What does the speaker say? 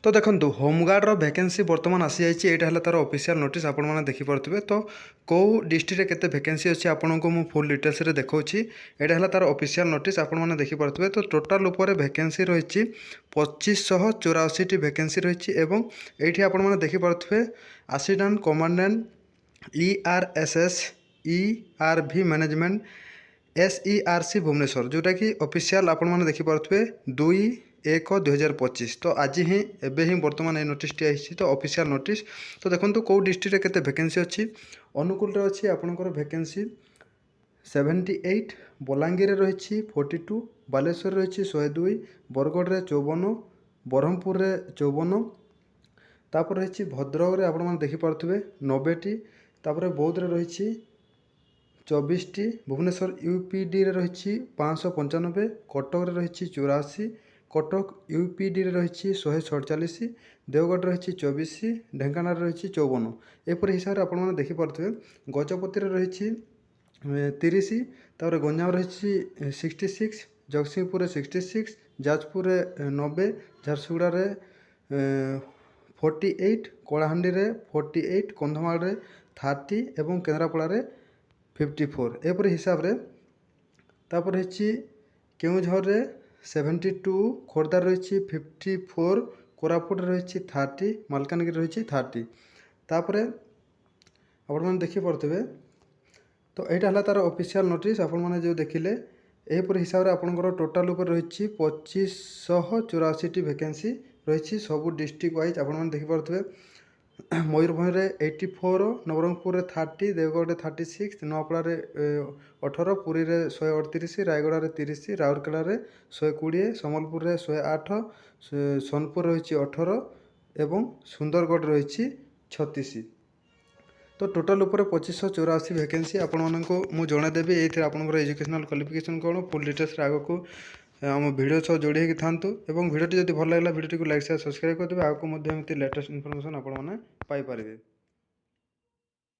तो देखो होमगार्डर भैकेंसी बर्तमान आसी जाइए यहाँ है तार ऑफिशियल नोटिस आपण मैंने देखिपे। तो कौ डिस्ट्रिक्ट केते भैकेंसी अच्छी आपन को मुझे फुल डिटेल्स रे देखौछि। यहाँ है तार ऑफिशियल नोटिस आपण मैंने देखिपे। तो टोटाल उपर भैकेंसी रही 2584 टी भैकेंसी रही एवं ये आपण मैंने देखिपे assistant commandant ERSS ERV management SERC Bhubaneswar जोटा कि ऑफिशियल आपण मैंने देखिपे 2/1/2025। तो आज ही एवं ही बर्तमान ये नोटिस आई तो ऑफिशियल नोटिस। तो देखो कौ डिस्ट्रिक्ट केते भैकेंसी अच्छी। अनुकूल अच्छी आपंकर भैकेंसी 78, बलांगीर रही 42, बालेश्वर रही 102, बरगढ़ में 54, ब्रह्मपुर में 54, तापर रही भद्रक में आपण देखिपे 90टी, तापर बौद्ध रही 24टी, भुवनेश्वर UPD रही 595, कटक रही 84, कटक UPD रही 147, देवगढ़ रही 24, ढेंकानाल रही 54। एपरी हिसाब से आपने देखिपे गजपति रही 30, तापर गंजाम रही 66, जगतसिंहपुर 66, जाजपुर 90, झारसुगुड़ा 48, कलाहांडी 48, कंधमाल 30 एवं केन्द्रापड़ा 54। एपरी हिसाब से तापर रही केउझर 72, खोर्धा रही 54, कोरापुट रही 30, मालकानगिरी रही 30। तापर आपण देखिपे तो यहाँ है तार ऑफिशियल नोटिस आपण मैंने जो देखिले यहपर हिसाब से आपंकर टोटाल उपर रही 2584 टी भैकेंसी रही सबू डिस्ट्रिक्ट वाइज आपने देखिपे। मयूरभंज 84, नवरंगपुर 30, देवगढ़ 36, नुआपड़ा 18, पुरी 138, रायगढ़ 30, राउरकेला 120, सम्बलपुर 108, सोनपुर रही 18 एवं सुंदरगढ़ रही 36। तो टोटाल उपर 2584 भैकेंसी आपण मानक मु जनईदेवी। ये आपंकर एजुकेशनल क्वालिफिकेशन कौन फुल डिटेल्स आग को आम भिडियो सह जोड़ी होगी थांतु। एवं भिडियोटी जब भल लगा भिडियो को लाइक शेयर सब्सक्राइब करदे। आगे लेटेस्ट इनफॉरमेशन आपण मैंने पाइपर।